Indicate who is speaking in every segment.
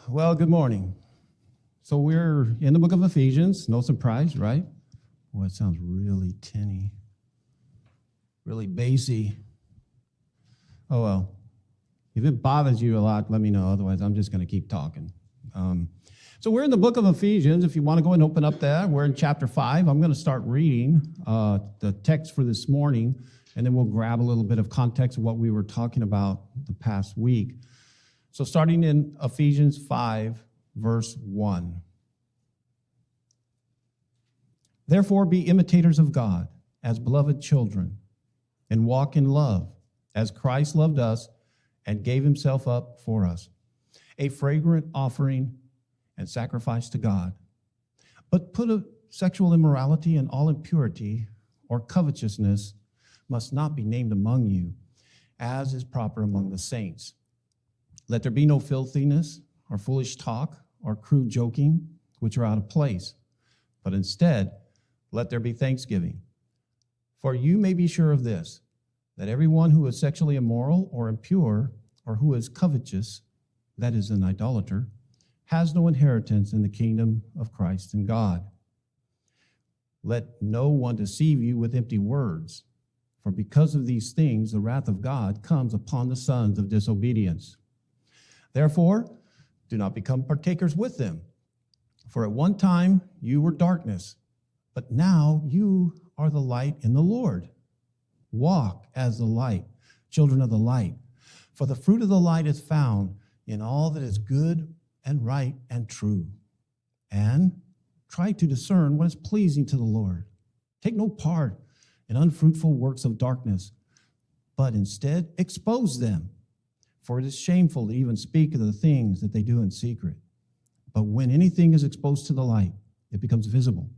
Speaker 1: Well, good morning. So we're in the book of Ephesians. No surprise, right? Boy, it sounds really tinny, really bassy. Oh, well. If it bothers you a lot, let me know. Otherwise, I'm just going to keep talking. So we're in the book of Ephesians. If you want to go and open up there, we're in chapter 5. I'm going to start reading the text for this morning, and then we'll grab a little bit of context of what we were talking about the past week. So starting in Ephesians 5, verse 1. Therefore be imitators of God as beloved children, and walk in love, as Christ loved us and gave himself up for us, a fragrant offering and sacrifice to God. But sexual immorality and all impurity or covetousness must not be named among you, as is proper among the saints. Let there be no filthiness or foolish talk or crude joking, which are out of place, but instead let there be thanksgiving. For you may be sure of this, that everyone who is sexually immoral or impure or who is covetous, that is an idolater, has no inheritance in the kingdom of Christ and God. Let no one deceive you with empty words, for because of these things the wrath of God comes upon the sons of disobedience. Therefore, do not become partakers with them. For at one time you were darkness, but now you are the light in the Lord. Walk as the light, children of the light. For the fruit of the light is found in all that is good and right and true. And try to discern what is pleasing to the Lord. Take no part in unfruitful works of darkness, but instead expose them. For it is shameful to even speak of the things that they do in secret. But when anything is exposed to the light, it becomes visible.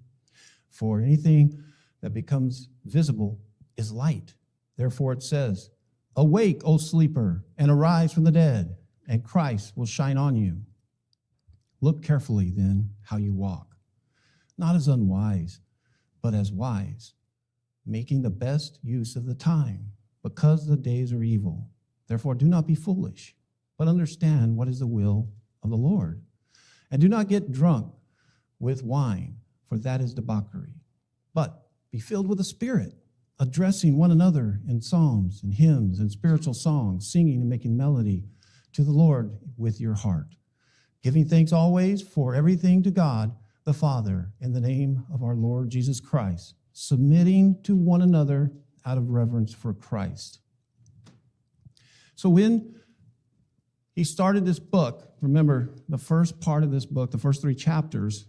Speaker 1: For anything that becomes visible is light. Therefore it says, awake, O sleeper, and arise from the dead, and Christ will shine on you. Look carefully then how you walk, not as unwise, but as wise, making the best use of the time, because the days are evil. Therefore, do not be foolish, but understand what is the will of the Lord. And do not get drunk with wine, for that is debauchery. But be filled with the Spirit, addressing one another in psalms and hymns and spiritual songs, singing and making melody to the Lord with your heart, giving thanks always for everything to God the Father in the name of our Lord Jesus Christ, submitting to one another out of reverence for Christ. So when he started this book, remember the first part of this book, the first 3 chapters,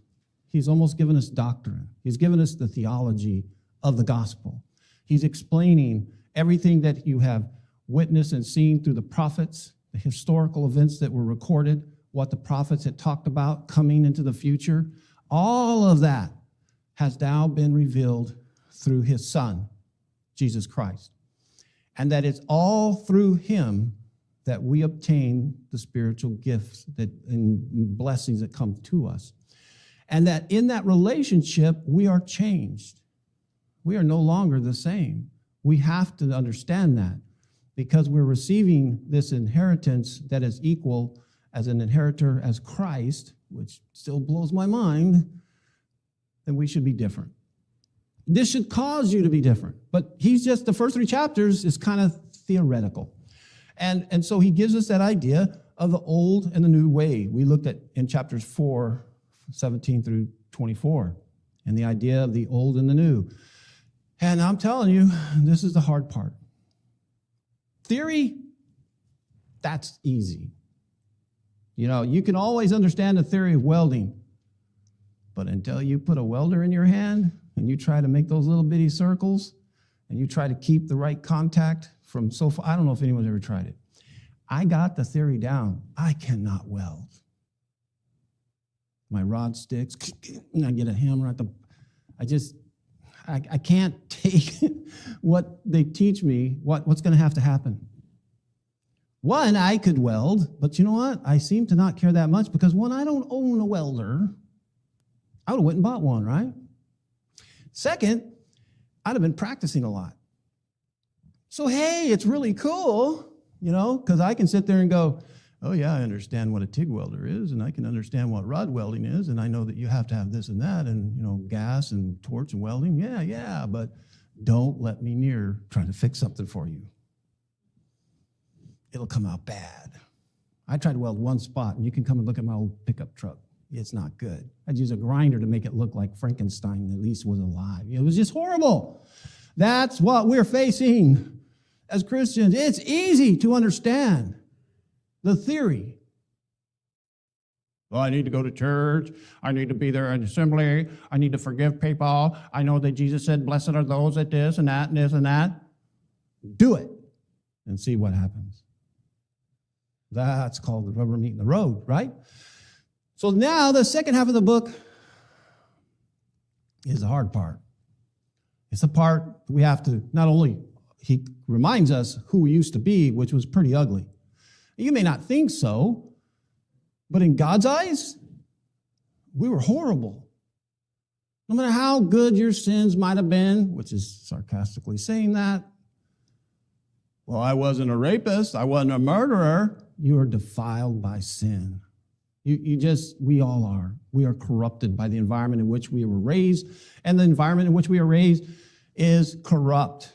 Speaker 1: he's almost given us doctrine. He's given us the theology of the gospel. He's explaining everything that you have witnessed and seen through the prophets, the historical events that were recorded, what the prophets had talked about coming into the future. All of that has now been revealed through his Son, Jesus Christ. And that it's all through him that we obtain the spiritual gifts and blessings that come to us. And that in that relationship, we are changed. We are no longer the same. We have to understand that because we're receiving this inheritance that is equal as an inheritor as Christ, which still blows my mind, then we should be different. This should cause you to be different. But he's just, the first 3 chapters is kind of theoretical. And so he gives us that idea of the old and the new way. We looked at in chapters 4, 17 through 24, and the idea of the old and the new. And I'm telling you, this is the hard part. Theory, that's easy. You know, you can always understand the theory of welding, but until you put a welder in your hand and you try to make those little bitty circles and you try to keep the right contact from so far, I don't know if anyone's ever tried it. I got the theory down. I cannot weld. My rod sticks, and I get a hammer at the, I can't take what they teach me, what's going to have to happen. One, I could weld, but you know what? I seem to not care that much because one, I don't own a welder. I would have went and bought one, right? Second, I'd have been practicing a lot. So, hey, it's really cool, you know, because I can sit there and go, Oh, yeah, I understand what a TIG welder is, and I can understand what rod welding is, and I know that you have to have this and that, and, gas and torch and welding. Yeah, but don't let me near trying to fix something for you. It'll come out bad. I tried to weld one spot, and you can come and look at my old pickup truck. It's not good. I'd use a grinder to make it look like Frankenstein at least was alive. It was just horrible. That's what we're facing as Christians. It's easy to understand the theory. Well, I need to go to church. I need to be there in assembly. I need to forgive people. I know that Jesus said, blessed are those that this and that and this and that. Do it and see what happens. That's called the rubber meeting the road, right? So now the second half of the book is the hard part. It's the part we have to not only, he reminds us who we used to be, which was pretty ugly. You may not think so, but in God's eyes, we were horrible. No matter how good your sins might have been, which is sarcastically saying that, well, I wasn't a rapist, I wasn't a murderer. You are defiled by sin. We all are. We are corrupted by the environment in which we were raised, and the environment in which we are raised is corrupt.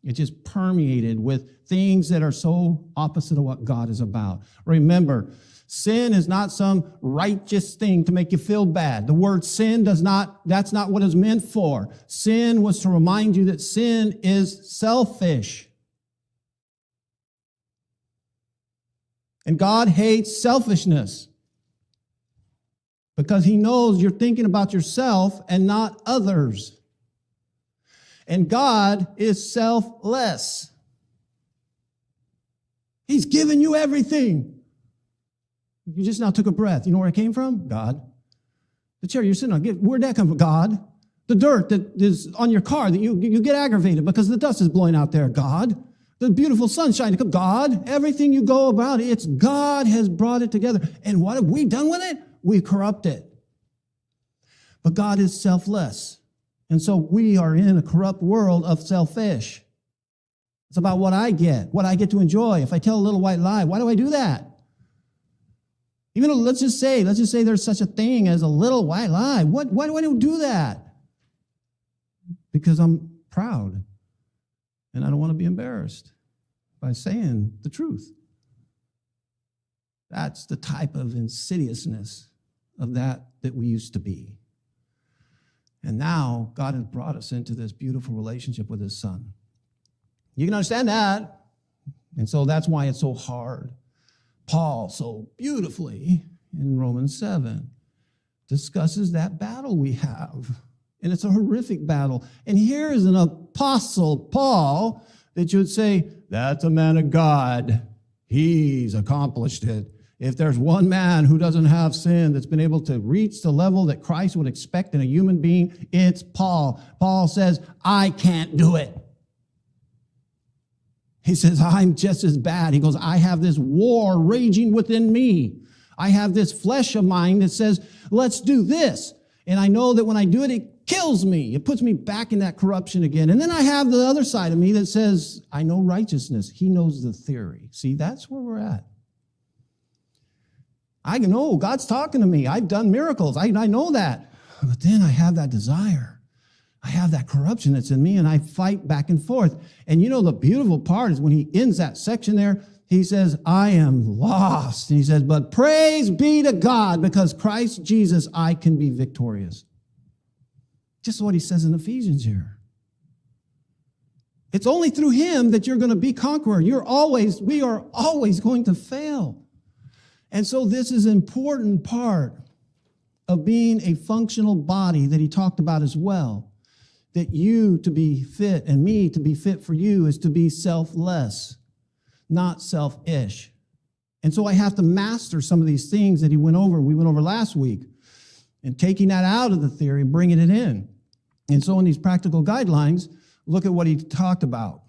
Speaker 1: It's just permeated with things that are so opposite of what God is about. Remember, sin is not some righteous thing to make you feel bad. The word sin that's not what it's meant for. Sin was to remind you that sin is selfish. And God hates selfishness because he knows you're thinking about yourself and not others. And God is selfless. He's given you everything. You just now took a breath. You know where it came from? God. The chair you're sitting on, where'd that come from? God. The dirt that is on your car that you get aggravated because the dust is blowing out there. God. The beautiful sunshine to come. God. Everything you go about, it's God has brought it together. And what have we done with it? We corrupt it. But God is selfless. And so we are in a corrupt world of selfish. It's about what I get to enjoy. If I tell a little white lie, why do I do that? Even though, let's just say there's such a thing as a little white lie. Why do I do that? Because I'm proud. And I don't want to be embarrassed by saying the truth. That's the type of insidiousness of that we used to be. And now God has brought us into this beautiful relationship with his son. You can understand that. And so that's why it's so hard. Paul so beautifully in Romans 7 discusses that battle we have. And it's a horrific battle. And here is an apostle, Paul, that you would say, that's a man of God. He's accomplished it. If there's one man who doesn't have sin that's been able to reach the level that Christ would expect in a human being, it's Paul. Paul says, I can't do it. He says, I'm just as bad. He goes, I have this war raging within me. I have this flesh of mine that says, let's do this. And I know that when I do it, it kills me. It puts me back in that corruption again. And then I have the other side of me that says, I know righteousness. He knows the theory. See, that's where we're at. I know God's talking to me. I've done miracles. I know that. But then I have that desire. I have that corruption that's in me, and I fight back and forth. And you know, the beautiful part is when he ends that section there, he says, I am lost. And he says, but praise be to God, because Christ Jesus, I can be victorious. Just what he says in Ephesians here. It's only through him that you're going to be conqueror. We are always going to fail. And so this is an important part of being a functional body that he talked about as well. That you to be fit and me to be fit for you is to be selfless, not selfish. And so I have to master some of these things that we went over last week, and taking that out of the theory and bringing it in. And so in these practical guidelines, look at what he talked about.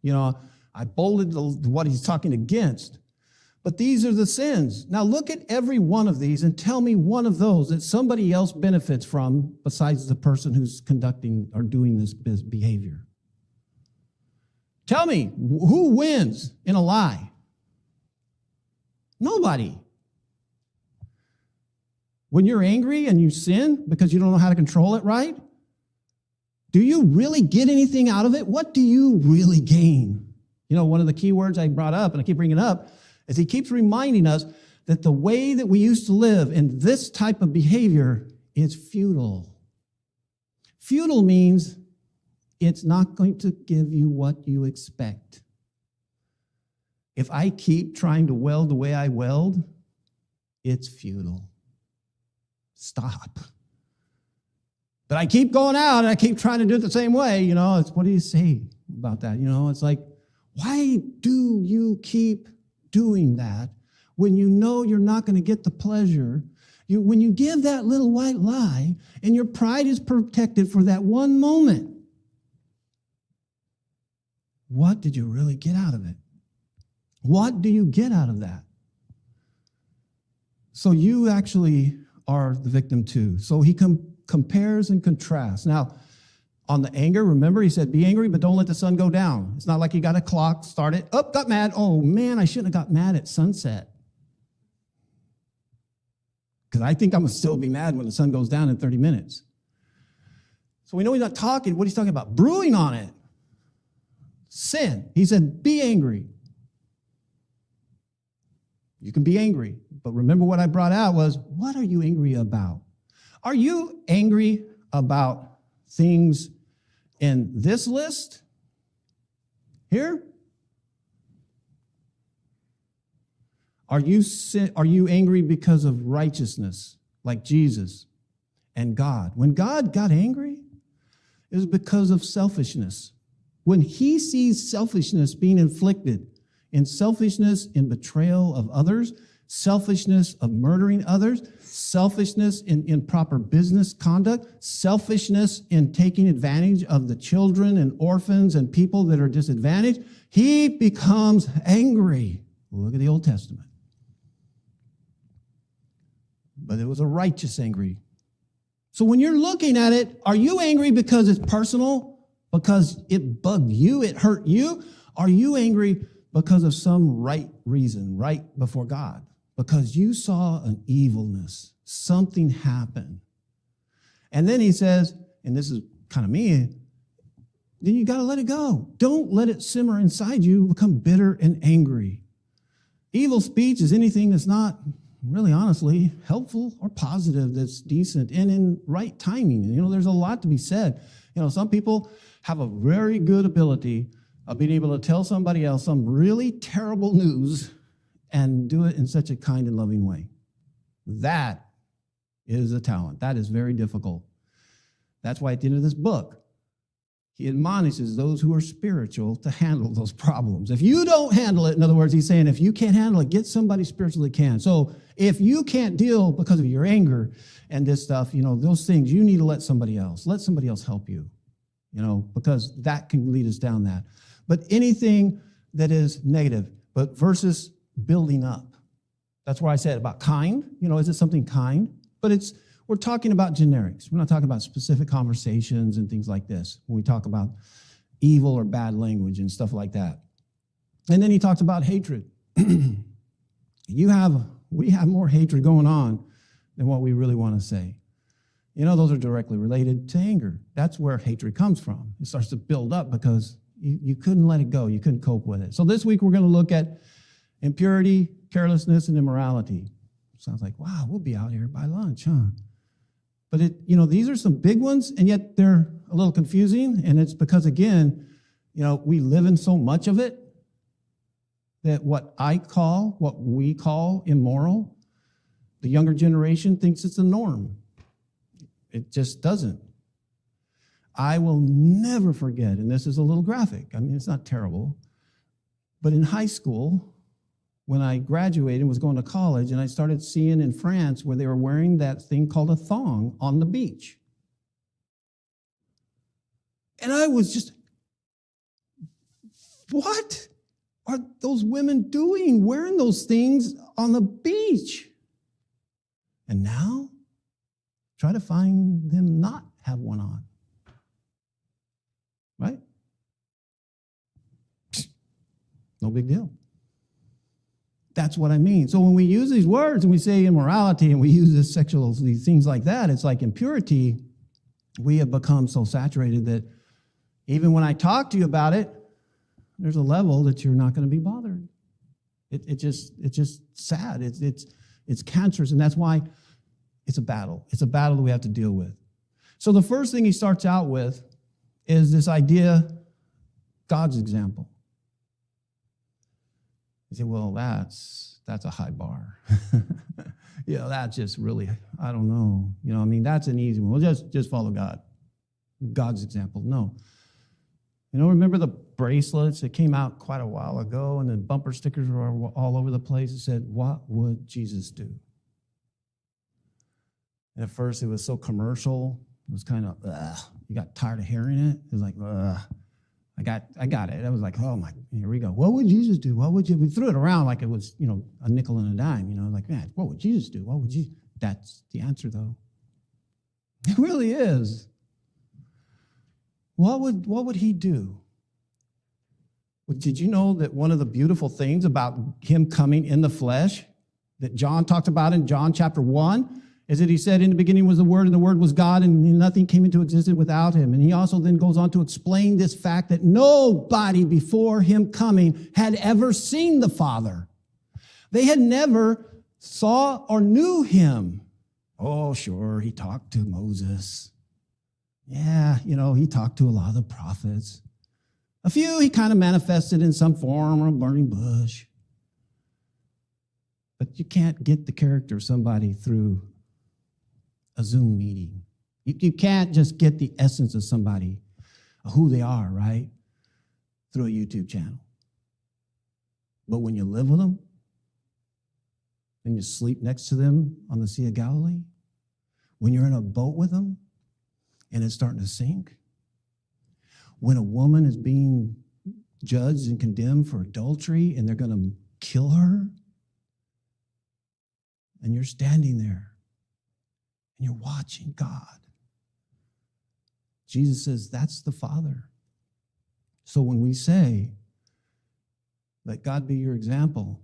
Speaker 1: You know, I bolded what he's talking against. But these are the sins. Now look at every one of these and tell me one of those that somebody else benefits from besides the person who's conducting or doing this behavior. Tell me, who wins in a lie? Nobody. When you're angry and you sin because you don't know how to control it right, do you really get anything out of it? What do you really gain? You know, one of the key words I brought up, and I keep bringing it up, is he keeps reminding us that the way that we used to live in this type of behavior is futile. Futile means it's not going to give you what you expect. If I keep trying to weld the way I weld, it's futile. Stop. But I keep going out and I keep trying to do it the same way. You know, it's what do you say about that? You know, it's like, why do you keep doing that when you know you're not going to get the pleasure? When you give that little white lie and your pride is protected for that one moment, what did you really get out of it? What do you get out of that? So you actually are the victim too. So he compares and contrasts. Now, on the anger, remember he said, be angry, but don't let the sun go down. It's not like you got a clock, start it, got mad. Oh man, I shouldn't have got mad at sunset. Because I think I'm going to still be mad when the sun goes down in 30 minutes. So we know he's not talking, what he's talking about, brewing on it. Sin. He said, be angry. You can be angry, but remember what I brought out was, what are you angry about? Are you angry about things in this list here? Are you angry because of righteousness, like Jesus and God? When God got angry, it was because of selfishness. When he sees selfishness being inflicted, in selfishness in betrayal of others, selfishness of murdering others, selfishness in improper business conduct, selfishness in taking advantage of the children and orphans and people that are disadvantaged, he becomes angry. Look at the Old Testament. But it was a righteous angry. So when you're looking at it, are you angry because it's personal? Because it bugged you, it hurt you? Are you angry because of some right reason, right before God? Because you saw an evilness, something happened. And then he says, and this is kind of me, then you got to let it go. Don't let it simmer inside you, become bitter and angry. Evil speech is anything that's not really honestly helpful or positive, that's decent and in right timing. You know, there's a lot to be said. You know, some people have a very good ability of being able to tell somebody else some really terrible news and do it in such a kind and loving way. That is a talent. That is very difficult. That's why at the end of this book, he admonishes those who are spiritual to handle those problems. If you don't handle it, in other words, he's saying, if you can't handle it, get somebody spiritual that can. So if you can't deal because of your anger and this stuff, you know, those things, you need to let somebody else help you, you know, because that can lead us down that. But anything that is negative, but versus building up. That's where I said about kind, you know, is it something kind? But we're talking about generics. We're not talking about specific conversations and things like this when we talk about evil or bad language and stuff like that. And then he talks about hatred. We have more hatred going on than what we really want to say. You know, those are directly related to anger. That's where hatred comes from. It starts to build up because you couldn't let it go. You couldn't cope with it. So this week we're going to look at impurity, carelessness, and immorality. Sounds like, wow, we'll be out here by lunch, huh? But these are some big ones, and yet they're a little confusing, and it's because, again, we live in so much of it that what we call immoral, the younger generation thinks it's a norm. It just doesn't. I will never forget, and this is a little graphic. I mean, it's not terrible, but in high school, when I graduated and was going to college, and I started seeing in France where they were wearing that thing called a thong on the beach. And I was just, what are those women doing wearing those things on the beach? And now, try to find them not have one on. Right? No big deal. That's what I mean. So when we use these words and we say immorality and we use this sexual, these things like that, it's like impurity. We have become so saturated that even when I talk to you about it, there's a level that you're not going to be bothered. It's just sad. It's cancerous, and that's why it's a battle. It's a battle that we have to deal with. So the first thing he starts out with is this idea, God's example. You say, well, that's a high bar. That's just really, I don't know. That's an easy one. Well, just follow God. God's example. No. Remember the bracelets that came out quite a while ago, and the bumper stickers were all over the place? It said, what would Jesus do? And at first, it was so commercial. It was kind of, you got tired of hearing it. It was like, I got it. I was like, oh my, here we go. What would Jesus do? We threw it around like it was, a nickel and a dime, like, man, what would Jesus do? That's the answer, though. It really is. What would he do? Well, did you know that one of the beautiful things about him coming in the flesh that John talked about in John chapter 1 is that he said, in the beginning was the Word, and the Word was God, and nothing came into existence without him. And he also then goes on to explain this fact that nobody before him coming had ever seen the Father. They had never saw or knew him. Oh, sure, he talked to Moses. Yeah, he talked to a lot of the prophets. A few he kind of manifested in some form or a burning bush. But you can't get the character of somebody through a Zoom meeting. You can't just get the essence of somebody, who they are, right, through a YouTube channel. But when you live with them, and you sleep next to them on the Sea of Galilee, when you're in a boat with them, and it's starting to sink, when a woman is being judged and condemned for adultery and they're going to kill her, and you're standing there and you're watching God. Jesus says that's the Father. So when we say, let God be your example,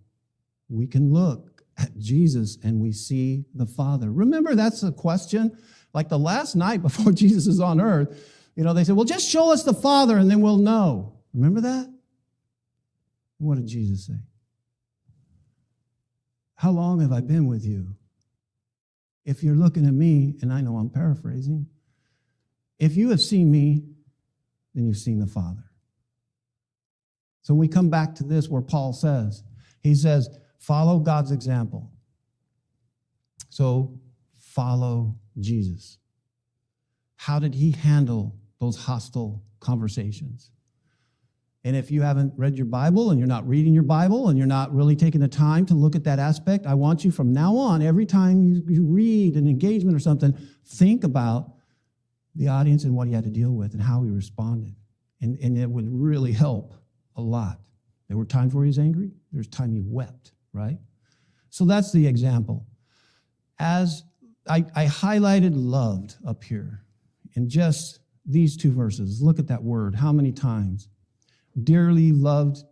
Speaker 1: we can look at Jesus and we see the Father. Remember, that's a question. Like the last night before Jesus is on earth, they said, well, just show us the Father and then we'll know. Remember that? What did Jesus say? How long have I been with you? If you're looking at me, and I know I'm paraphrasing, if you have seen me, then you've seen the Father. So we come back to this where Paul says, he says, follow God's example. So follow Jesus. How did he handle those hostile conversations? And if you haven't read your Bible and you're not reading your Bible and you're not really taking the time to look at that aspect, I want you from now on, every time you read an engagement or something, think about the audience and what he had to deal with and how he responded. And it would really help a lot. There were times where he was angry. There's times he wept, right? So that's the example. As I highlighted loved up here in just these two verses. Look at that word. How many times? Dearly loved,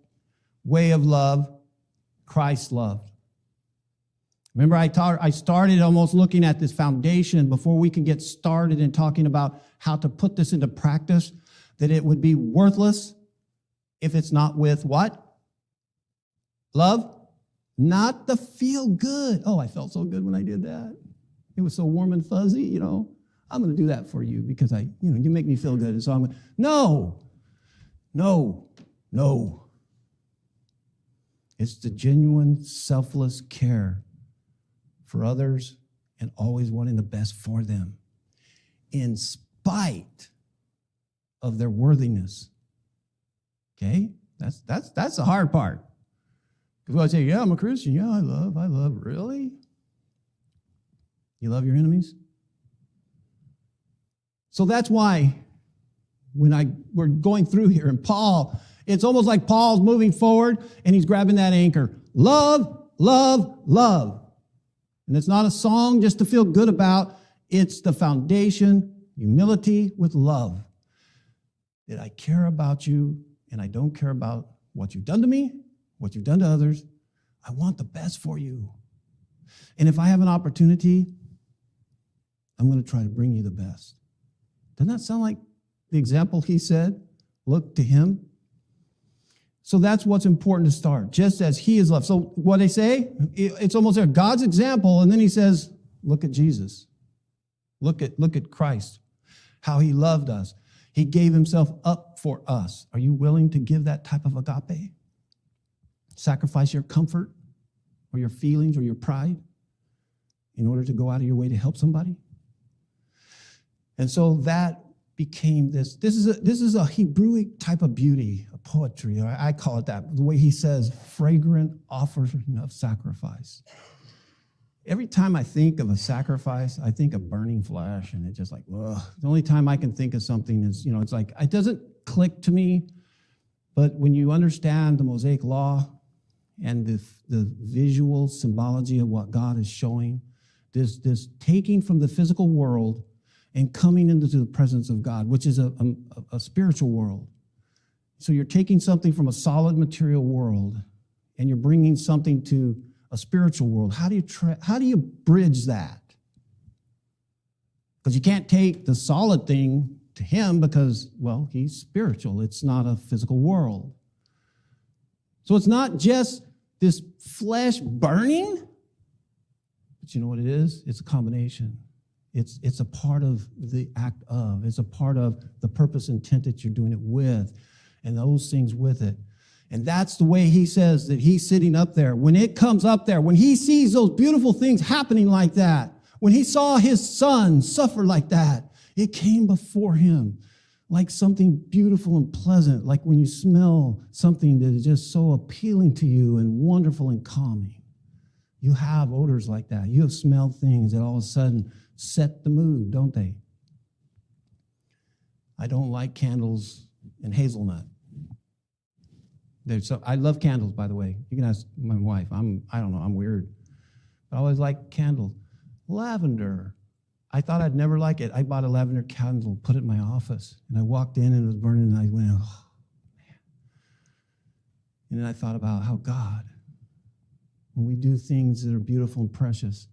Speaker 1: way of love, Christ loved. Remember, I started almost looking at this foundation before we can get started in talking about how to put this into practice, that it would be worthless if it's not with what? Love? Not the feel good. Oh, I felt so good when I did that. It was so warm and fuzzy, I'm going to do that for you because you make me feel good. And so I'm going, no. It's the genuine, selfless care for others and always wanting the best for them in spite of their worthiness. Okay? That's the hard part. Because I say, yeah, I'm a Christian. Yeah, I love. Really? You love your enemies? So that's why when we're going through here, and Paul, it's almost like Paul's moving forward and he's grabbing that anchor. Love, love, love. And it's not a song just to feel good about. It's the foundation, humility with love. That I care about you and I don't care about what you've done to me, what you've done to others. I want the best for you. And if I have an opportunity, I'm going to try to bring you the best. Doesn't that sound like the example he said? Look to him. So that's what's important to start, just as he is loved. So what they say, it's almost there. God's example, and then he says, look at Jesus. Look at Christ, how he loved us. He gave himself up for us. Are you willing to give that type of agape? Sacrifice your comfort or your feelings or your pride in order to go out of your way to help somebody? And so that became this. This is a Hebrewic type of beauty, a poetry, or I call it that. The way he says, fragrant offering of sacrifice. Every time I think of a sacrifice, I think of burning flesh, and it's just like, ugh. The only time I can think of something is, it's like, it doesn't click to me. But when you understand the Mosaic law and the visual symbology of what God is showing, this taking from the physical world and coming into the presence of God, which is a spiritual world. So you're taking something from a solid material world and you're bringing something to a spiritual world. How do you bridge that? Because you can't take the solid thing to him because, well, he's spiritual. It's not a physical world. So it's not just this flesh burning, but you know what it is? It's a combination. It's a part of the act of. It's a part of the purpose intent that you're doing it with, and those things with it. And that's the way he says that he's sitting up there. When it comes up there, when he sees those beautiful things happening like that, when he saw his son suffer like that, it came before him like something beautiful and pleasant, like when you smell something that is just so appealing to you and wonderful and calming. You have odors like that. You have smelled things that all of a sudden set the mood, don't they? I don't like candles and hazelnut. I love candles, by the way. You can ask my wife. I don't know, I'm weird. I always like candles. Lavender. I thought I'd never like it. I bought a lavender candle, put it in my office, and I walked in and it was burning, and I went, oh, man. And then I thought about how God, when we do things that are beautiful and precious,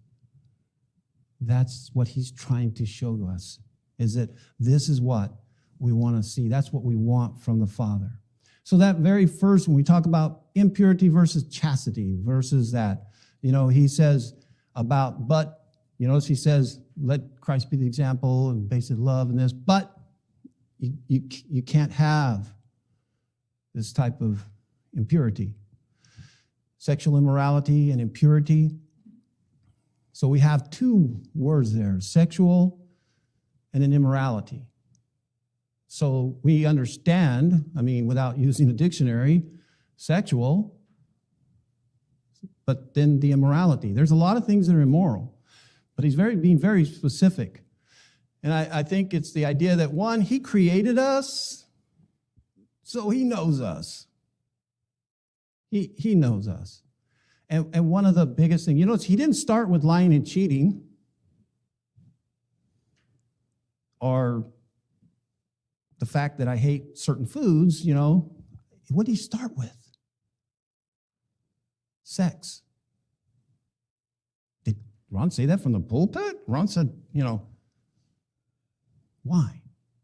Speaker 1: that's what he's trying to show to us, is that this is what we want to see. That's what we want from the Father. So that very first, when we talk about impurity versus chastity versus that, he says about, but, notice he says, let Christ be the example and base it love and this, but you can't have this type of impurity. Sexual immorality and impurity. So we have two words there, sexual and an immorality. So we understand, without using a dictionary, sexual, but then the immorality. There's a lot of things that are immoral, but he's being very specific. And I think it's the idea that, one, he created us, so he knows us. He knows us. And one of the biggest things, he didn't start with lying and cheating or the fact that I hate certain foods, what did he start with? Sex. Did Ron say that from the pulpit? Ron said, why?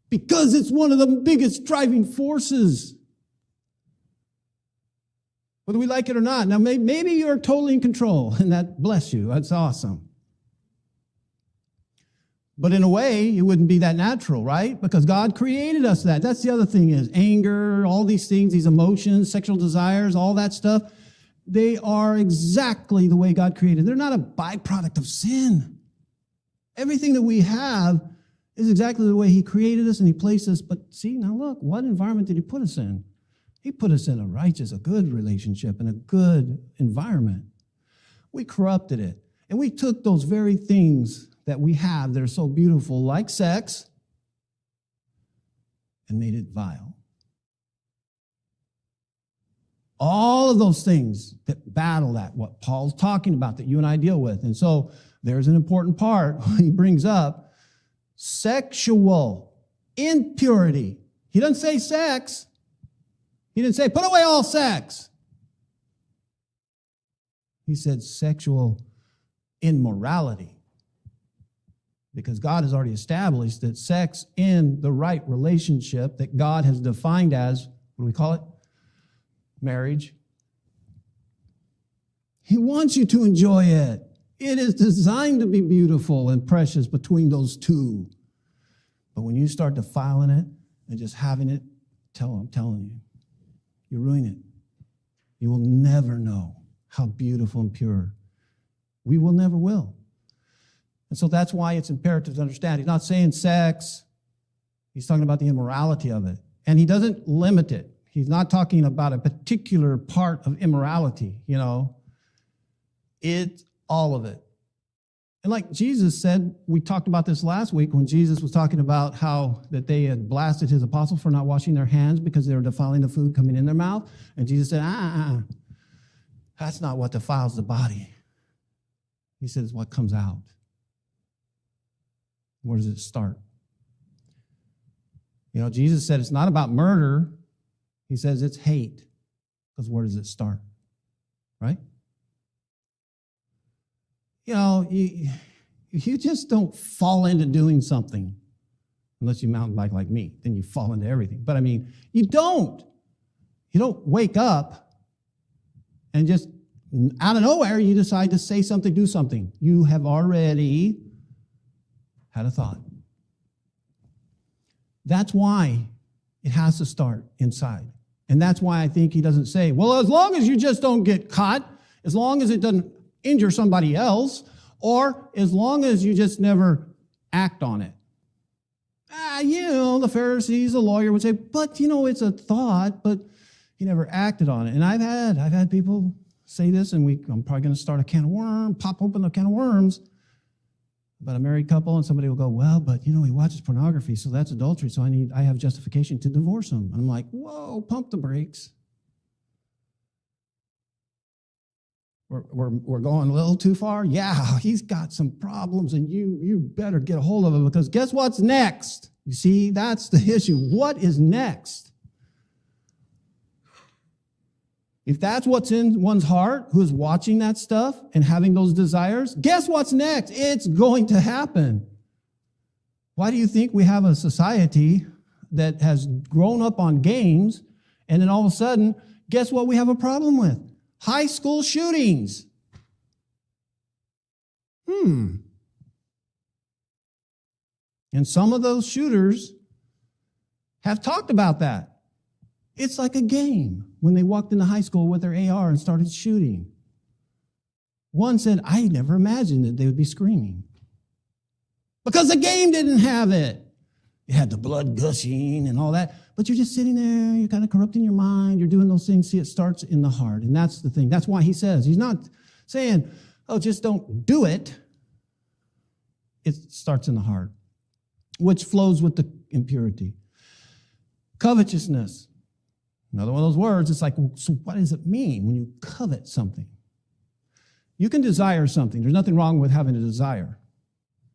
Speaker 1: Because it's one of the biggest driving forces. Whether we like it or not. Now, maybe you're totally in control, and that, bless you, that's awesome. But in a way, it wouldn't be that natural, right? Because God created us that. That's the other thing is anger, all these things, these emotions, sexual desires, all that stuff. They are exactly the way God created. They're not a byproduct of sin. Everything that we have is exactly the way he created us and he placed us. But see, now look, what environment did he put us in? He put us in a good relationship and a good environment. We corrupted it. And we took those very things that we have that are so beautiful, like sex, and made it vile. All of those things that battle that, what Paul's talking about, that you and I deal with. And so there's an important part he brings up, sexual impurity. He doesn't say sex. He didn't say, put away all sex. He said sexual immorality. Because God has already established that sex in the right relationship that God has defined as, what do we call it? Marriage. He wants you to enjoy it. It is designed to be beautiful and precious between those two. But when you start defiling it and just having it, I'm telling you, you ruin it. You will never know how beautiful and pure. We will never will. And so that's why it's imperative to understand. He's not saying sex. He's talking about the immorality of it. And he doesn't limit it. He's not talking about a particular part of immorality, It's all of it. And like Jesus said, we talked about this last week when Jesus was talking about how that they had blasted his apostles for not washing their hands because they were defiling the food coming in their mouth. And Jesus said, that's not what defiles the body. He said, it's what comes out. Where does it start? Jesus said it's not about murder. He says it's hate. Because where does it start? Right? You just don't fall into doing something unless you mountain bike like me. Then you fall into everything. But you don't. You don't wake up and just out of nowhere you decide to say something, do something. You have already had a thought. That's why it has to start inside. And that's why I think he doesn't say, well, as long as you just don't get caught, as long as it doesn't injure somebody else, or as long as you just never act on it. The Pharisees, the lawyer would say, but it's a thought, but you never acted on it. And I've had people say this, and I'm probably going to start a can of worms, pop open a can of worms about a married couple, and somebody will go, well, but he watches pornography, so that's adultery, so I have justification to divorce him. And I'm like, whoa, pump the brakes. We're going a little too far? Yeah, he's got some problems, and you better get a hold of him, because guess what's next? You see, that's the issue. What is next? If that's what's in one's heart, who is watching that stuff and having those desires, guess what's next? It's going to happen. Why do you think we have a society that has grown up on games, and then all of a sudden, guess what we have a problem with? High school shootings. And some of those shooters have talked about that. It's like a game when they walked into high school with their AR and started shooting. One said, I never imagined that they would be screaming. Because the game didn't have it. It had the blood gushing and all that. But you're just sitting there, you're kind of corrupting your mind, you're doing those things. See, it starts in the heart. And that's the thing. That's why he says, he's not saying, oh, just don't do it. It starts in the heart, which flows with the impurity. Covetousness. Another one of those words, it's like, so what does it mean when you covet something? You can desire something. There's nothing wrong with having a desire.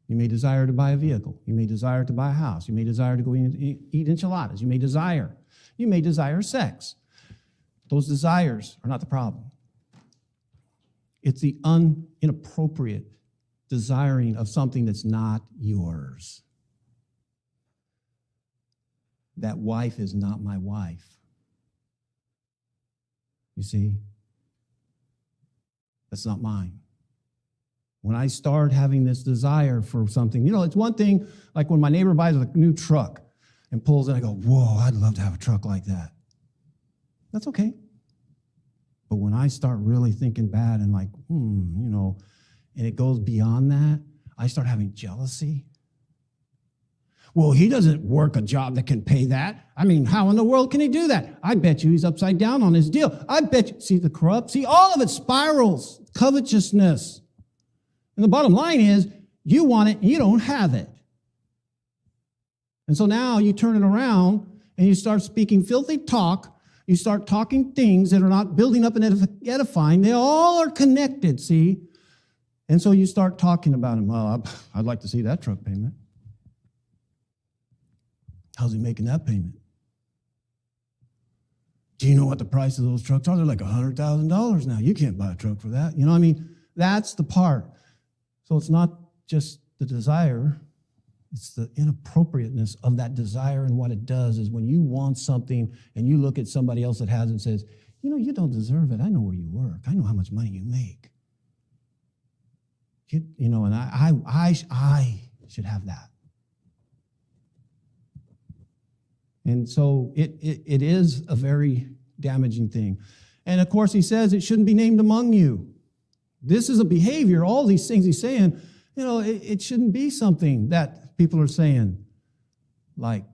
Speaker 1: You may desire to buy a vehicle. You may desire to buy a house. You may desire to go eat enchiladas. You may desire sex. Those desires are not the problem. It's the inappropriate desiring of something that's not yours. That wife is not my wife. You see? That's not mine. When I start having this desire for something, it's one thing, like when my neighbor buys a new truck and pulls it, I go, whoa, I'd love to have a truck like that. That's okay. But when I start really thinking bad and like, and it goes beyond that, I start having jealousy. Well, he doesn't work a job that can pay that. How in the world can he do that? I bet you he's upside down on his deal. I bet you, see the corrupt, see all of it spirals, covetousness. And the bottom line is, you want it, and you don't have it. And so now you turn it around, and you start speaking filthy talk. You start talking things that are not building up and edifying. They all are connected, see? And so you start talking about him. Well, I'd like to see that truck payment. How's he making that payment? Do you know what the price of those trucks are? They're like $100,000 now. You can't buy a truck for that. You know what I mean? That's the part. So it's not just the desire, it's the inappropriateness of that desire, and what it does is when you want something and you look at somebody else that has it and says, you know, you don't deserve it. I know where you work. I know how much money you make. You know, and I should have that. And so it is a very damaging thing. And of course, he says it shouldn't be named among you. This is a behavior, all these things he's saying, you know, it shouldn't be something that people are saying. Like,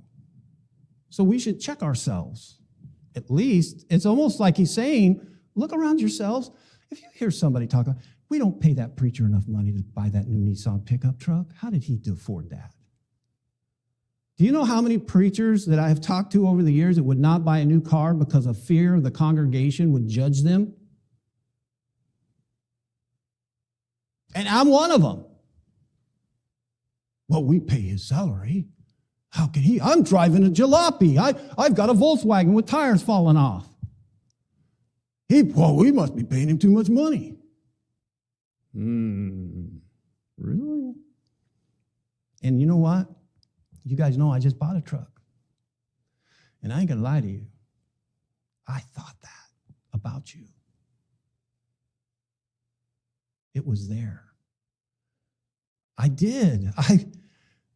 Speaker 1: so we should check ourselves. At least, it's almost like he's saying, look around yourselves. If you hear somebody talking, we don't pay that preacher enough money to buy that new Nissan pickup truck. How did he afford that? Do you know how many preachers that I have talked to over the years that would not buy a new car because of fear the congregation would judge them? And I'm one of them. Well, we pay his salary. How can he? I'm driving a jalopy. I've got a Volkswagen with tires falling off. Well, we must be paying him too much money. Really? And you know what? You guys know I just bought a truck. And I ain't gonna lie to you. I thought that about you. It was there. I did.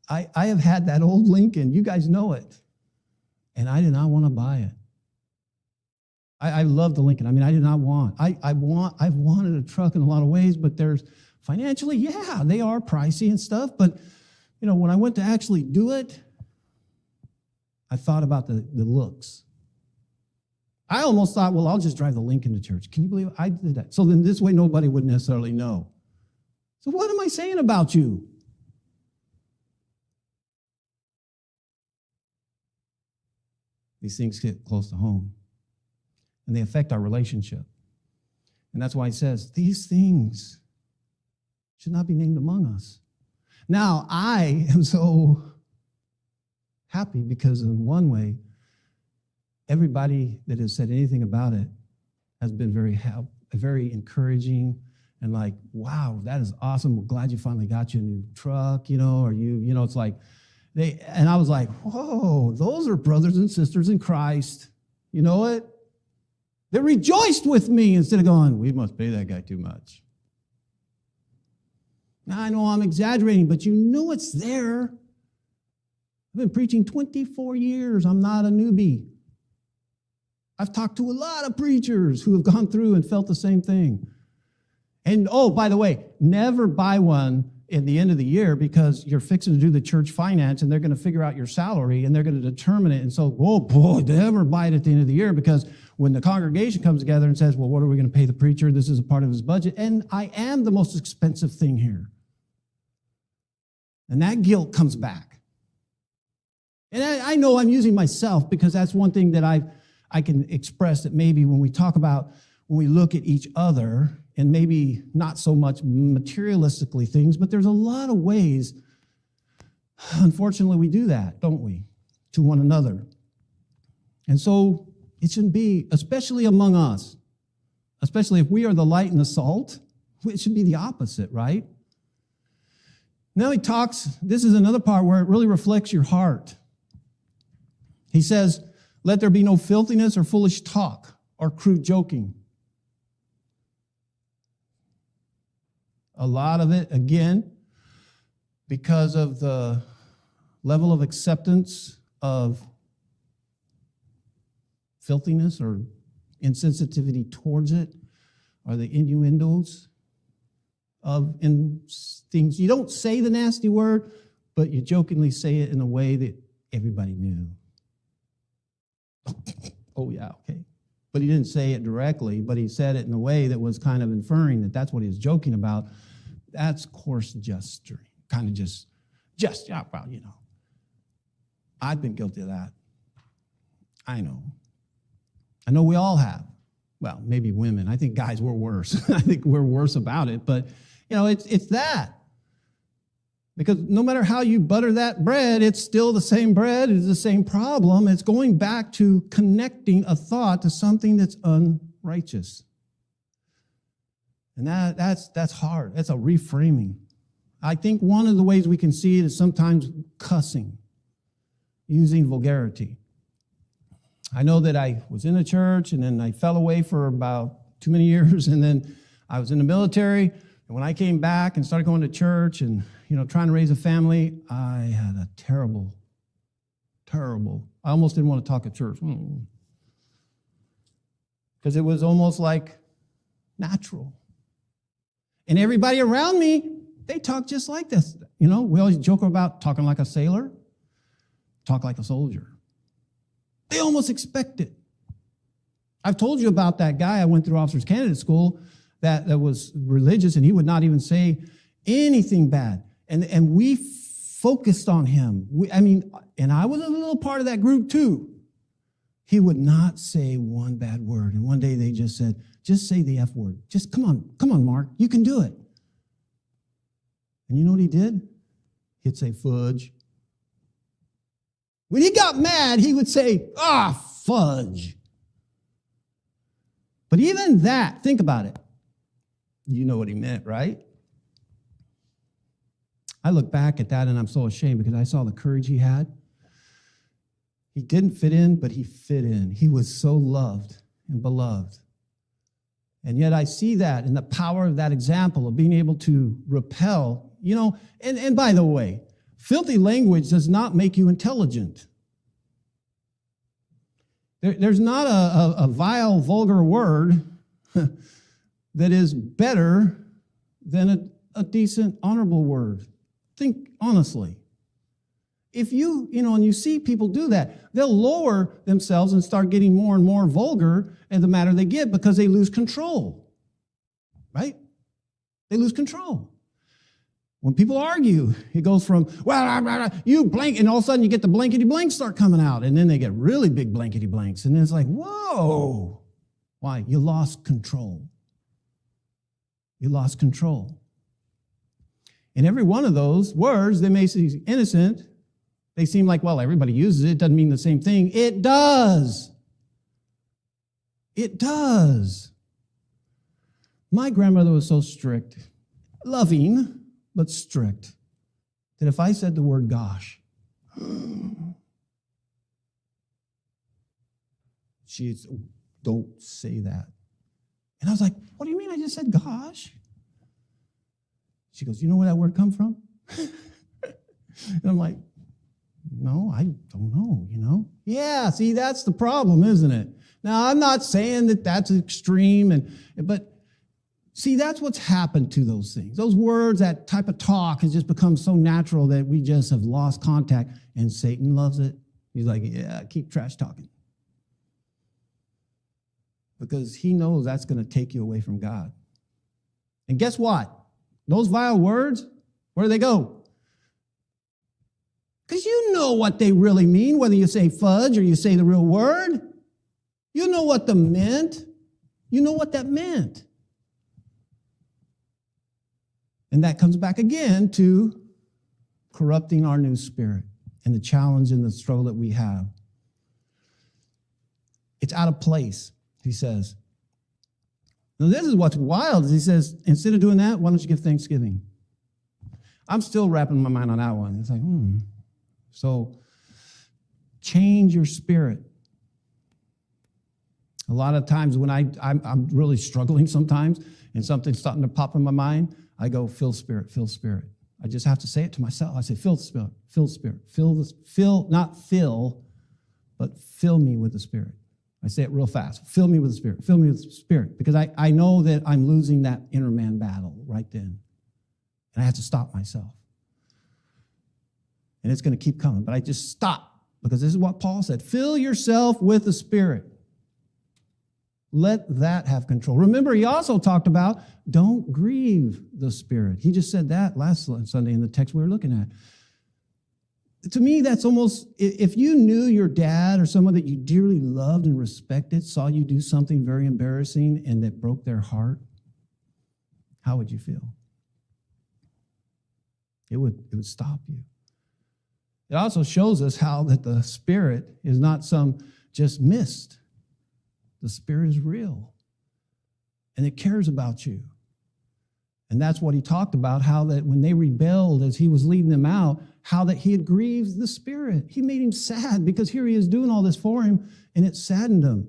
Speaker 1: I have had that old Lincoln. You guys know it. And I did not want to buy it. I love the Lincoln. I mean, I did not want. I've wanted a truck in a lot of ways, but there's financially, yeah, they are pricey and stuff. But, you know, when I went to actually do it, I thought about the looks. I almost thought, well, I'll just drive the Lincoln to church. Can you believe I did that? So then this way nobody would necessarily know. So what am I saying about you? These things get close to home, and they affect our relationship. And that's why he says, these things should not be named among us. Now, I am so happy because in one way, everybody that has said anything about it has been very encouraging and like, wow, that is awesome. We're glad you finally got you a new truck, you know, or you know, it's like, and I was like, whoa, those are brothers and sisters in Christ. You know what? They rejoiced with me instead of going, we must pay that guy too much. Now, I know I'm exaggerating, but you know it's there. I've been preaching 24 years. I'm not a newbie. I've talked to a lot of preachers who have gone through and felt the same thing. And, oh, by the way, never buy one in the end of the year because you're fixing to do the church finance and they're going to figure out your salary and they're going to determine it. And so, oh boy, never buy it at the end of the year because when the congregation comes together and says, well, what are we going to pay the preacher? This is a part of his budget. And I am the most expensive thing here. And that guilt comes back. And I know I'm using myself because that's one thing that I can express that maybe when we look at each other, and maybe not so much materialistically things, but there's a lot of ways, unfortunately, we do that, don't we, to one another. And so it shouldn't be, especially among us, especially if we are the light and the salt, it should be the opposite, right? Now he talks, this is another part where it really reflects your heart. He says, let there be no filthiness or foolish talk or crude joking. A lot of it, again, because of the level of acceptance of filthiness or insensitivity towards it, are the innuendos of in things. You don't say the nasty word, but you jokingly say it in a way that everybody knew. Oh, yeah, okay. But he didn't say it directly, but he said it in a way that was kind of inferring that that's what he was joking about. That's coarse gesturing, kind of just, yeah, well, you know. I've been guilty of that. I know we all have. Well, maybe women. I think guys were worse. I think we're worse about it, but, you know, it's that. Because no matter how you butter that bread, it's still the same bread, it's the same problem. It's going back to connecting a thought to something that's unrighteous. And that's hard. That's a reframing. I think one of the ways we can see it is sometimes cussing, using vulgarity. I know that I was in the church, and then I fell away for about too many years, and then I was in the military. And when I came back and started going to church and, trying to raise a family, I had a terrible, I almost didn't want to talk at church. Because it was almost like natural. And everybody around me, they talk just like this. We always joke about talking like a sailor, talk like a soldier. They almost expect it. I've told you about that guy I went through officers candidate school that was religious, and he would not even say anything bad. And we focused on him. And I was a little part of that group too. He would not say one bad word. And one day they just said, just say the F word. Just come on, Mark, you can do it. And you know what he did? He'd say fudge. When he got mad, he would say, fudge. But even that, think about it. You know what he meant, right? I look back at that and I'm so ashamed because I saw the courage he had. He didn't fit in, but he fit in. He was so loved and beloved. And yet I see that in the power of that example of being able to repel, and by the way, filthy language does not make you intelligent. There's not a vile, vulgar word that is better than a decent, honorable word. Think honestly. If and you see people do that, they'll lower themselves and start getting more and more vulgar in the matter they get because they lose control, right? They lose control. When people argue, it goes from, you blank, and all of a sudden you get the blankety blanks start coming out, and then they get really big blankety blanks, and then it's like, whoa. Why? You lost control. You lost control. And every one of those words, they may seem innocent. They seem like, everybody uses it. It doesn't mean the same thing. It does. It does. My grandmother was so strict, loving, but strict, that if I said the word gosh, she's, don't say that. And I was like, what do you mean I just said gosh? She goes, you know where that word come from? And I'm like, no, I don't know, Yeah, see, that's the problem, isn't it? Now, I'm not saying that that's extreme, but see, that's what's happened to those things. Those words, that type of talk has just become so natural that we just have lost contact, and Satan loves it. He's like, yeah, keep trash talking. Because he knows that's going to take you away from God. And guess what? Those vile words, where do they go? Because you know what they really mean, whether you say fudge or you say the real word. You know what the meant. You know what that meant. And that comes back again to corrupting our new spirit and the challenge and the struggle that we have. It's out of place, he says. Now, this is what's wild. He says, instead of doing that, why don't you give thanksgiving? I'm still wrapping my mind on that one. It's like, So, change your spirit. A lot of times when I'm really struggling sometimes and something's starting to pop in my mind, I go, fill spirit, fill spirit. I just have to say it to myself. I say, fill spirit, fill spirit, not fill, but fill me with the Spirit. I say it real fast. Fill me with the Spirit. Fill me with the Spirit. Because I know that I'm losing that inner man battle right then. And I have to stop myself. And it's going to keep coming. But I just stop. Because this is what Paul said. Fill yourself with the Spirit. Let that have control. Remember, he also talked about don't grieve the Spirit. He just said that last Sunday in the text we were looking at. To me, that's almost, if you knew your dad or someone that you dearly loved and respected saw you do something very embarrassing and that broke their heart, how would you feel? It would stop you. It also shows us how that the Spirit is not some just mist. The Spirit is real, and it cares about you. And that's what he talked about, how that when they rebelled as he was leading them out, how that he had grieved the Spirit. He made him sad because here he is doing all this for him, and it saddened him.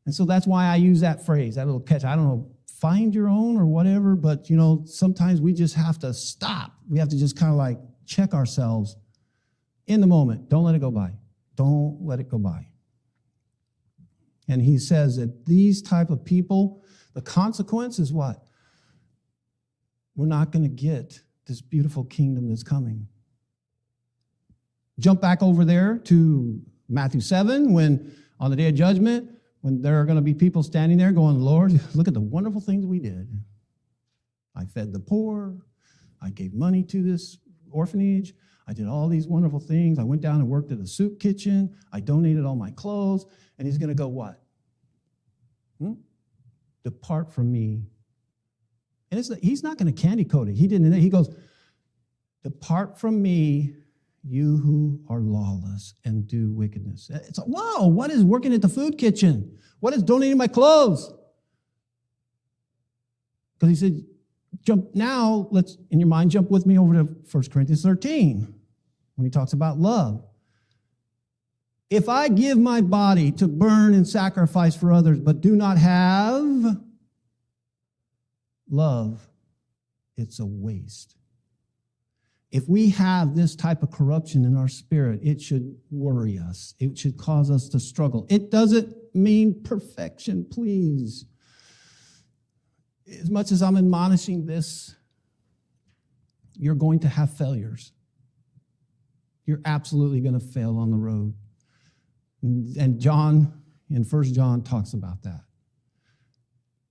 Speaker 1: And so that's why I use that phrase, that little catch. I don't know, find your own or whatever, but, sometimes we just have to stop. We have to just kind of like check ourselves in the moment. Don't let it go by. Don't let it go by. And he says that these type of people, the consequence is what? We're not going to get this beautiful kingdom that's coming. Jump back over there to Matthew 7, when on the day of judgment, when there are going to be people standing there going, Lord, look at the wonderful things we did. I fed the poor. I gave money to this orphanage. I did all these wonderful things. I went down and worked at a soup kitchen. I donated all my clothes. And he's going to go, what? Depart from me. And he's not going to candy coat it. He didn't. He goes, depart from me, you who are lawless and do wickedness. It's like, whoa, what is working at the food kitchen? What is donating my clothes? Because he said, let's, in your mind, jump with me over to 1 Corinthians 13, when he talks about love. If I give my body to burn and sacrifice for others, but do not have love, it's a waste. If we have this type of corruption in our spirit, it should worry us. It should cause us to struggle. It doesn't mean perfection, please. As much as I'm admonishing this, you're going to have failures. You're absolutely going to fail on the road. And John, in 1 John, talks about that.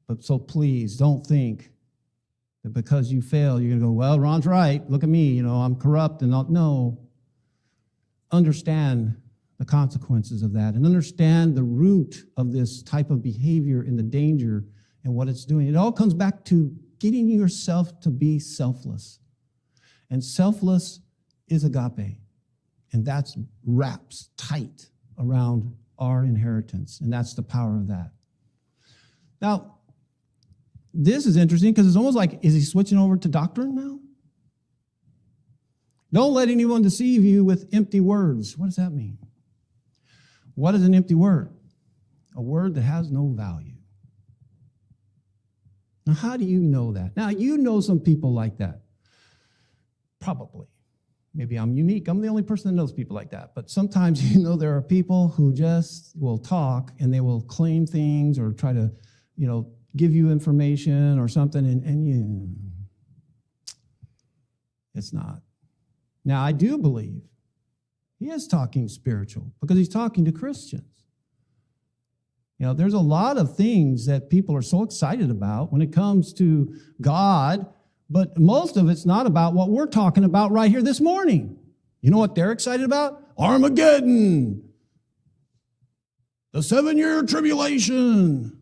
Speaker 1: But so please, don't think that because you fail, you're going to go, well, Ron's right. Look at me, I'm corrupt. And no. Understand the consequences of that and understand the root of this type of behavior and the danger and what it's doing. It all comes back to getting yourself to be selfless. And selfless is agape. And that's wraps tight around our inheritance. And that's the power of that. Now, this is interesting because it's almost like, is he switching over to doctrine now? Don't let anyone deceive you with empty words. What does that mean? What is an empty word? A word that has no value. Now, how do you know that? Now, you know some people like that. Probably. Maybe I'm unique. I'm the only person that knows people like that. But sometimes, there are people who just will talk and they will claim things or try to, give you information or something, and it's not. Now, I do believe he is talking spiritual because he's talking to Christians. There's a lot of things that people are so excited about when it comes to God, but most of it's not about what we're talking about right here this morning. You know what they're excited about? Armageddon, the 7-year tribulation,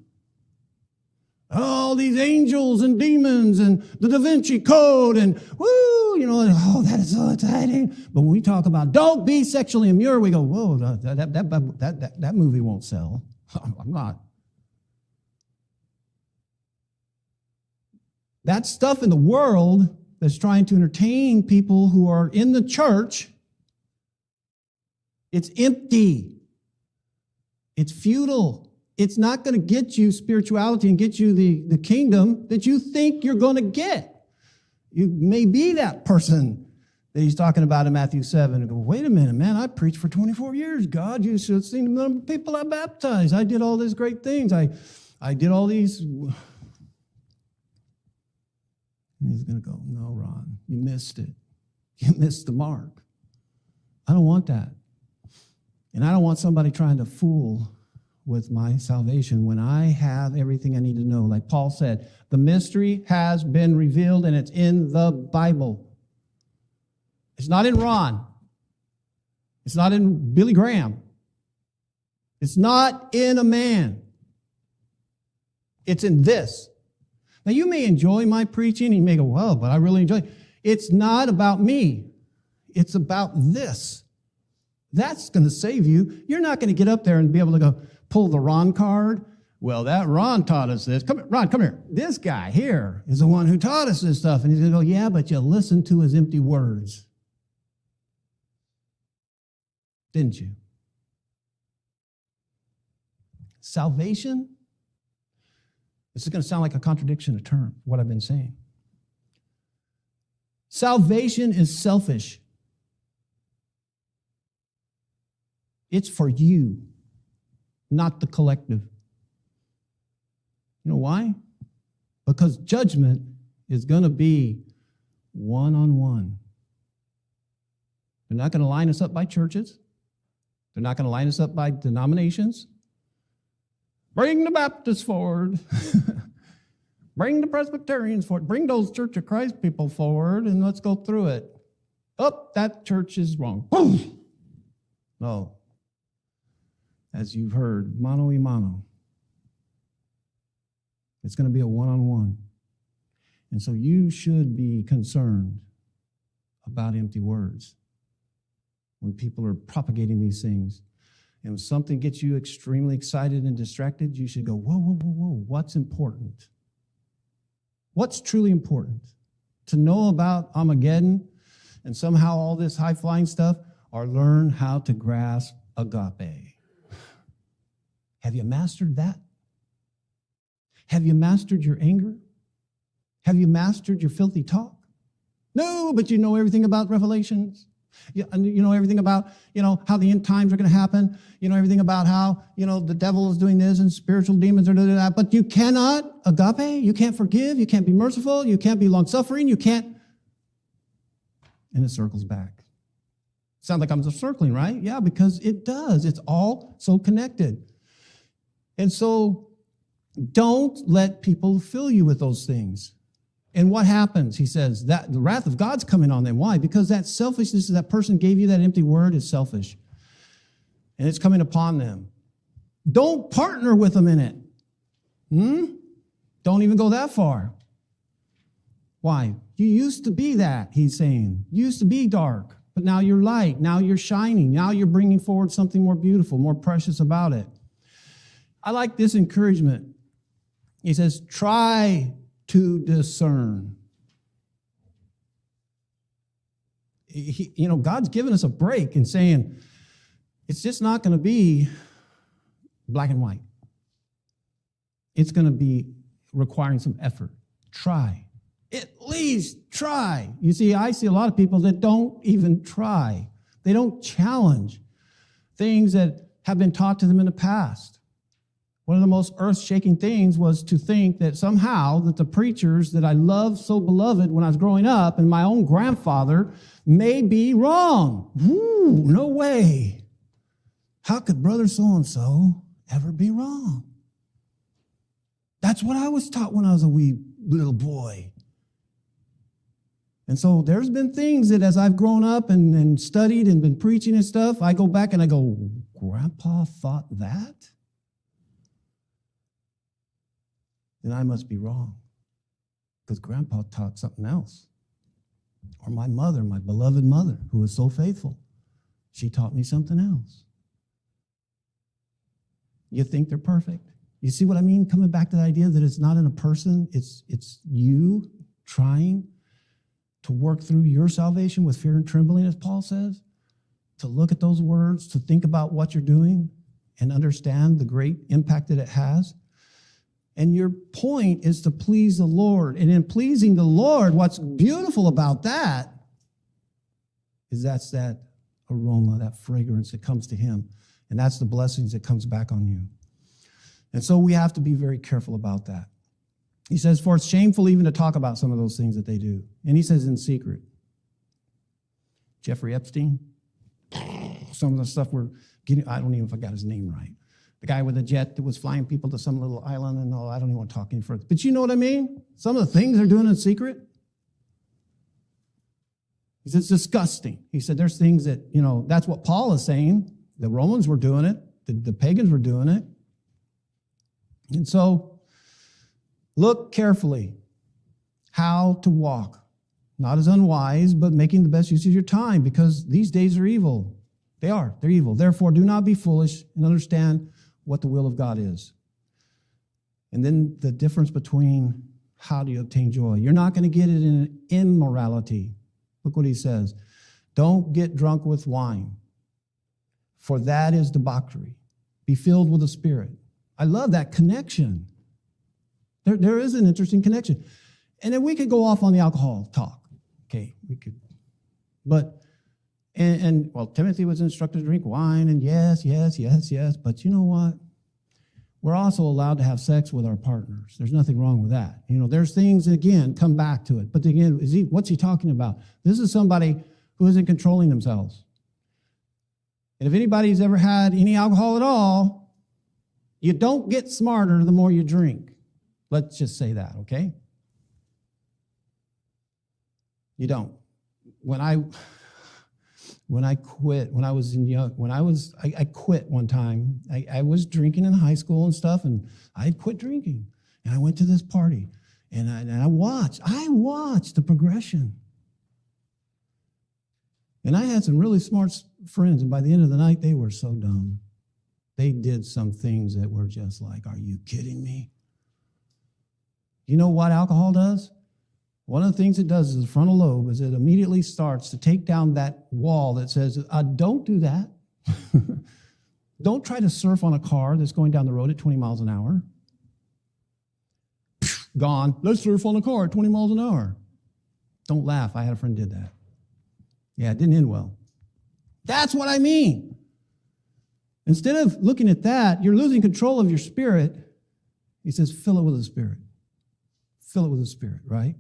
Speaker 1: all these angels and demons and the Da Vinci Code and that is so exciting. But when we talk about don't be sexually impure, we go, whoa, that movie won't sell. I'm not. That stuff in the world that's trying to entertain people who are in the church, it's empty. It's futile. It's not going to get you spirituality and get you the kingdom that you think you're going to get. You may be that person that he's talking about in Matthew 7 and go, wait a minute, man, I preached for 24 years. God, you should have seen the number of people I baptized. I did all these great things. I did all these. And he's going to go, no, Ron, you missed it. You missed the mark. I don't want that. And I don't want somebody trying to fool with my salvation when I have everything I need to know. Like Paul said, the mystery has been revealed and it's in the Bible. It's not in Ron. It's not in Billy Graham. It's not in a man. It's in this. Now, you may enjoy my preaching. You may go, well, but I really enjoy it. It's not about me. It's about this. That's going to save you. You're not going to get up there and be able to go pull the Ron card. Well, that Ron taught us this. Come, Ron, come here. This guy here is the one who taught us this stuff. And he's going to go, yeah, but you listened to his empty words. Didn't you? Salvation, this is going to sound like a contradiction of terms, what I've been saying. Salvation is selfish. It's for you, not the collective. You know why? Because judgment is going to be one-on-one. They're not going to line us up by churches. They're not going to line us up by denominations. Bring the Baptists forward. Bring the Presbyterians forward. Bring those Church of Christ people forward, and let's go through it. Oh, that church is wrong. Boom! No. As you've heard, mano y mano. It's going to be a one-on-one. And so you should be concerned about empty words when people are propagating these things. And when something gets you extremely excited and distracted, you should go, whoa, whoa, whoa, whoa, what's important? What's truly important? To know about Armageddon and somehow all this high-flying stuff, or learn how to grasp agape. Have you mastered that? Have you mastered your anger? Have you mastered your filthy talk? No, but you know everything about Revelations. You know everything about, how the end times are going to happen. You know everything about how, the devil is doing this and spiritual demons are doing that. But you cannot agape. You can't forgive. You can't be merciful. You can't be long-suffering. You can't. And it circles back. Sounds like I'm just circling, right? Yeah, because it does. It's all so connected. And so don't let people fill you with those things. And what happens? He says that the wrath of God's coming on them. Why? Because that selfishness that person gave you, that empty word, is selfish. And it's coming upon them. Don't partner with them in it. Don't even go that far. Why? You used to be that, he's saying. You used to be dark, but now you're light. Now you're shining. Now you're bringing forward something more beautiful, more precious about it. I like this encouragement. He says, try to discern. God's given us a break in saying it's just not going to be black and white. It's going to be requiring some effort. Try. At least try. You see, I see a lot of people that don't even try. They don't challenge things that have been taught to them in the past. One of the most earth-shaking things was to think that somehow that the preachers that I loved so beloved when I was growing up and my own grandfather may be wrong. Ooh, no way. How could brother so-and-so ever be wrong? That's what I was taught when I was a wee little boy. And so there's been things that as I've grown up and studied and been preaching and stuff, I go back and I go, Grandpa thought that? Then I must be wrong because Grandpa taught something else. Or my mother, my beloved mother, who was so faithful, she taught me something else. You think they're perfect? You see what I mean? Coming back to the idea that it's not in a person, it's you trying to work through your salvation with fear and trembling, as Paul says, to look at those words, to think about what you're doing and understand the great impact that it has. And your point is to please the Lord. And in pleasing the Lord, what's beautiful about that is that's that aroma, that fragrance that comes to him. And that's the blessings that comes back on you. And so we have to be very careful about that. He says, for it's shameful even to talk about some of those things that they do. And he says in secret. Jeffrey Epstein, some of the stuff we're getting, I don't even know if I got his name right. The guy with the jet that was flying people to some little island and all, I don't even want to talk any further. But you know what I mean? Some of the things they're doing in secret. He says, it's disgusting. He said, there's things that, that's what Paul is saying. The Romans were doing it. The pagans were doing it. And so, look carefully how to walk not as unwise, but making the best use of your time, because these days are evil. They're evil. Therefore, do not be foolish and understand what the will of God is. And then the difference between how do you obtain joy. You're not going to get it in immorality. Look what he says. Don't get drunk with wine, for that is debauchery. Be filled with the Spirit. I love that connection. There is an interesting connection. And then we could go off on the alcohol talk. Okay, we could. But, well, Timothy was instructed to drink wine, and yes. But you know what? We're also allowed to have sex with our partners. There's nothing wrong with that. There's things, again, come back to it. But again, what's he talking about? This is somebody who isn't controlling themselves. And if anybody's ever had any alcohol at all, you don't get smarter the more you drink. Let's just say that, okay? You don't. When I quit, I quit one time. I was drinking in high school and stuff, and I had quit drinking. And I went to this party, and I watched the progression. And I had some really smart friends, and by the end of the night, they were so dumb. They did some things that were just like, are you kidding me? You know what alcohol does? One of the things it does is the frontal lobe is it immediately starts to take down that wall that says, don't do that. Don't try to surf on a car that's going down the road at 20 miles an hour. Gone. Let's surf on a car at 20 miles an hour. Don't laugh. I had a friend did that. Yeah, it didn't end well. That's what I mean. Instead of looking at that, you're losing control of your spirit. He says, fill it with the Spirit. Fill it with the Spirit, right?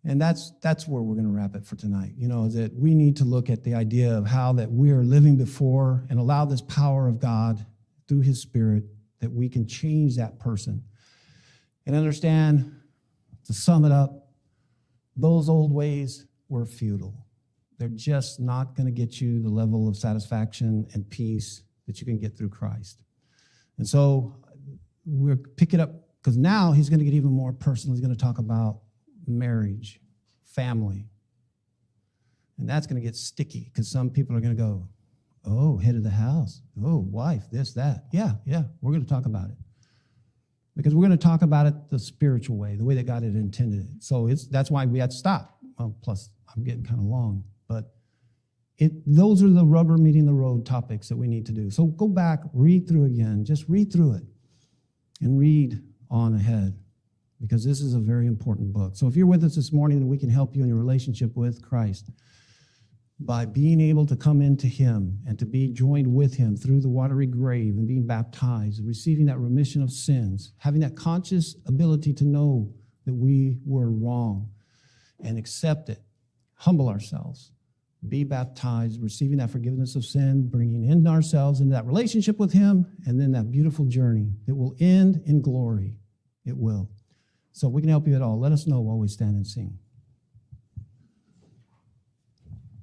Speaker 1: And that's where we're going to wrap it for tonight. That we need to look at the idea of how that we are living before and allow this power of God through his Spirit that we can change that person. And understand, to sum it up, those old ways were futile. They're just not going to get you the level of satisfaction and peace that you can get through Christ. And so we're picking up, because now he's going to get even more personal. He's going to talk about marriage, family. And that's going to get sticky, because some people are going to go, oh, head of the house. Oh, wife, this, that. Yeah, we're going to talk about it. Because we're going to talk about it the spiritual way, the way that God had intended it. So that's why we had to stop. Well, plus, I'm getting kind of long. But those are the rubber meeting the road topics that we need to do. So go back, read through again. Just read through it and read on ahead, because this is a very important book. So if you're with us this morning, then we can help you in your relationship with Christ by being able to come into him and to be joined with him through the watery grave and being baptized, receiving that remission of sins, having that conscious ability to know that we were wrong and accept it, humble ourselves, be baptized, receiving that forgiveness of sin, bringing in ourselves into that relationship with him, and then that beautiful journey that will end in glory. It will. So if we can help you at all, let us know while we stand and sing.